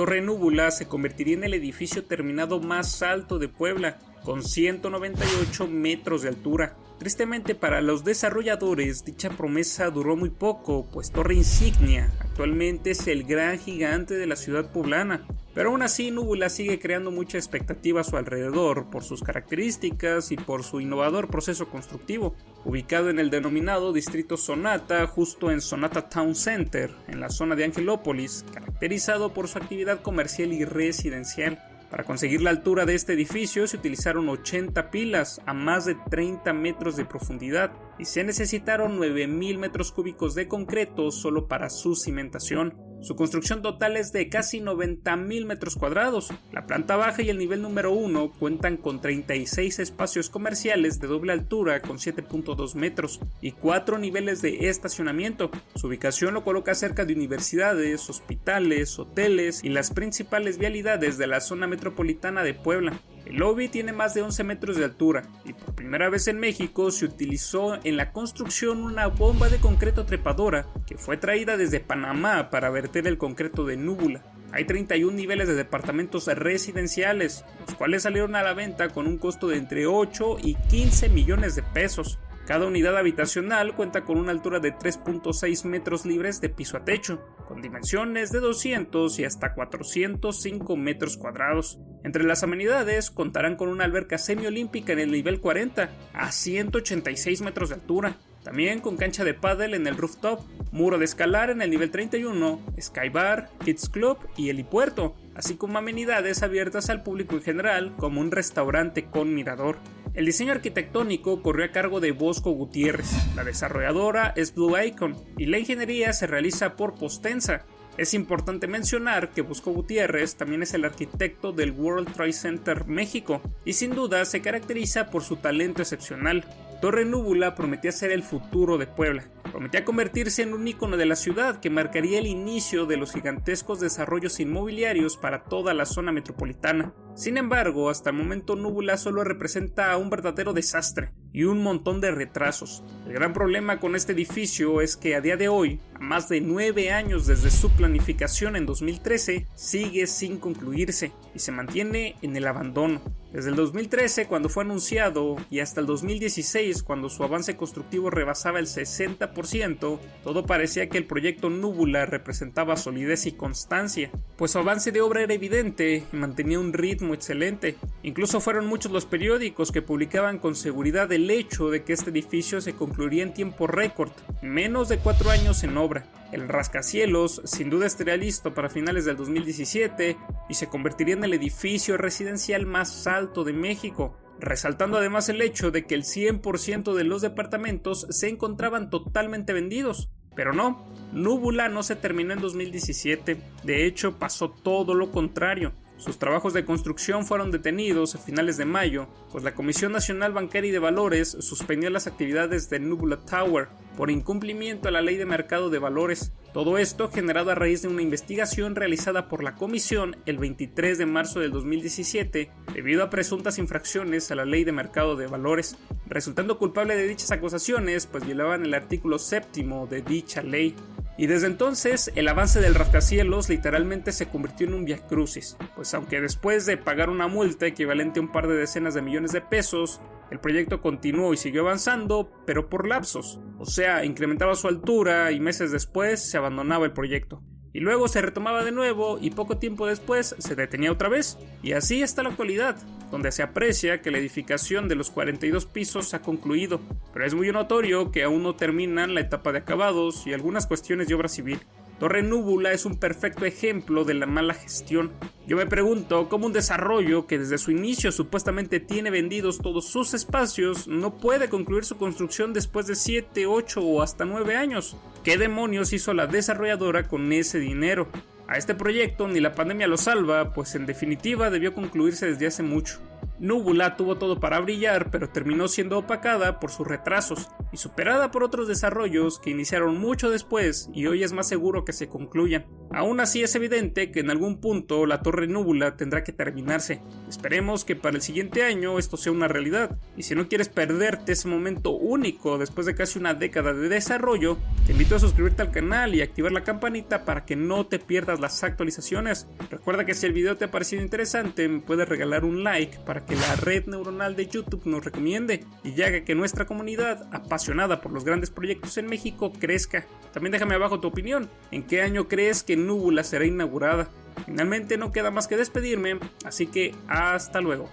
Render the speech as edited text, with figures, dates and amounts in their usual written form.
Torre Núbula se convertiría en el edificio terminado más alto de Puebla, con 198 metros de altura. Tristemente para los desarrolladores, dicha promesa duró muy poco, pues Torre Insignia actualmente es el gran gigante de la ciudad poblana. Pero aún así, Núbula sigue creando mucha expectativa a su alrededor por sus características y por su innovador proceso constructivo. Ubicado en el denominado Distrito Sonata, justo en Sonata Town Center, en la zona de Angelópolis, caracterizado por su actividad comercial y residencial. Para conseguir la altura de este edificio se utilizaron 80 pilas a más de 30 metros de profundidad y se necesitaron 9.000 metros cúbicos de concreto solo para su cimentación. Su construcción total es de casi 90.000 metros cuadrados. La planta baja y el nivel número 1 cuentan con 36 espacios comerciales de doble altura con 7.2 metros y 4 niveles de estacionamiento. Su ubicación lo coloca cerca de universidades, hospitales, hoteles y las principales vialidades de la zona metropolitana de Puebla. El lobby tiene más de 11 metros de altura y por primera vez en México se utilizó en la construcción una bomba de concreto trepadora que fue traída desde Panamá para verter el concreto de Núbula. Hay 31 niveles de departamentos residenciales, los cuales salieron a la venta con un costo de entre 8 y 15 millones de pesos. Cada unidad habitacional cuenta con una altura de 3.6 metros libres de piso a techo, con dimensiones de 200 y hasta 405 metros cuadrados. Entre las amenidades contarán con una alberca semiolímpica en el nivel 40, a 186 metros de altura. También con cancha de pádel en el rooftop, muro de escalar en el nivel 31, skybar, kids club y helipuerto, así como amenidades abiertas al público en general como un restaurante con mirador. El diseño arquitectónico corrió a cargo de Bosco Gutiérrez, la desarrolladora es Blue Icon y la ingeniería se realiza por Postensa. Es importante mencionar que Bosco Gutiérrez también es el arquitecto del World Trade Center México y sin duda se caracteriza por su talento excepcional. Torre Núbula prometía ser el futuro de Puebla, prometía convertirse en un ícono de la ciudad que marcaría el inicio de los gigantescos desarrollos inmobiliarios para toda la zona metropolitana. Sin embargo, hasta el momento Núbula solo representa un verdadero desastre y un montón de retrasos. El gran problema con este edificio es que a día de hoy, a más de 9 años desde su planificación en 2013, sigue sin concluirse y se mantiene en el abandono. Desde el 2013, cuando fue anunciado, y hasta el 2016, cuando su avance constructivo rebasaba el 60%, todo parecía que el proyecto Núbula representaba solidez y constancia, pues su avance de obra era evidente y mantenía un ritmo excelente. Incluso fueron muchos los periódicos que publicaban con seguridad el hecho de que este edificio se concluiría en tiempo récord, menos de 4 años en obra. El rascacielos sin duda estaría listo para finales del 2017 y se convertiría en el edificio residencial más alto de México, resaltando además el hecho de que el 100% de los departamentos se encontraban totalmente vendidos. Pero no, Núbula no se terminó en 2017, de hecho pasó todo lo contrario. Sus trabajos de construcción fueron detenidos a finales de mayo, pues la Comisión Nacional Bancaria y de Valores suspendió las actividades de Núbula Tower por incumplimiento a la Ley de Mercado de Valores. Todo esto generado a raíz de una investigación realizada por la Comisión el 23 de marzo del 2017 debido a presuntas infracciones a la Ley de Mercado de Valores, resultando culpable de dichas acusaciones pues violaban el artículo 7º de dicha ley. Y desde entonces, el avance del rascacielos literalmente se convirtió en un viacrucis, pues aunque después de pagar una multa equivalente a un par de decenas de millones de pesos, el proyecto continuó y siguió avanzando, pero por lapsos, o sea, incrementaba su altura y meses después se abandonaba el proyecto. Y luego se retomaba de nuevo y poco tiempo después se detenía otra vez, y así hasta la actualidad, donde se aprecia que la edificación de los 42 pisos ha concluido, pero es muy notorio que aún no terminan la etapa de acabados y algunas cuestiones de obra civil. Torre Núbula es un perfecto ejemplo de la mala gestión. Yo me pregunto cómo un desarrollo que desde su inicio supuestamente tiene vendidos todos sus espacios no puede concluir su construcción después de 7, 8 o hasta 9 años. ¿Qué demonios hizo la desarrolladora con ese dinero? A este proyecto ni la pandemia lo salva, pues en definitiva debió concluirse desde hace mucho. Núbula tuvo todo para brillar, pero terminó siendo opacada por sus retrasos y superada por otros desarrollos que iniciaron mucho después y hoy es más seguro que se concluyan. Aún así es evidente que en algún punto la torre Núbula tendrá que terminarse. Esperemos que para el siguiente año esto sea una realidad, y si no quieres perderte ese momento único después de casi una década de desarrollo, te invito a suscribirte al canal y activar la campanita para que no te pierdas las actualizaciones. Recuerda que si el video te ha parecido interesante me puedes regalar un like para que la red neuronal de YouTube nos recomiende y haga que nuestra comunidad apasionada por los grandes proyectos en México crezca. También déjame abajo tu opinión, ¿en qué año crees que Núbula será inaugurada? Finalmente no queda más que despedirme, así que hasta luego.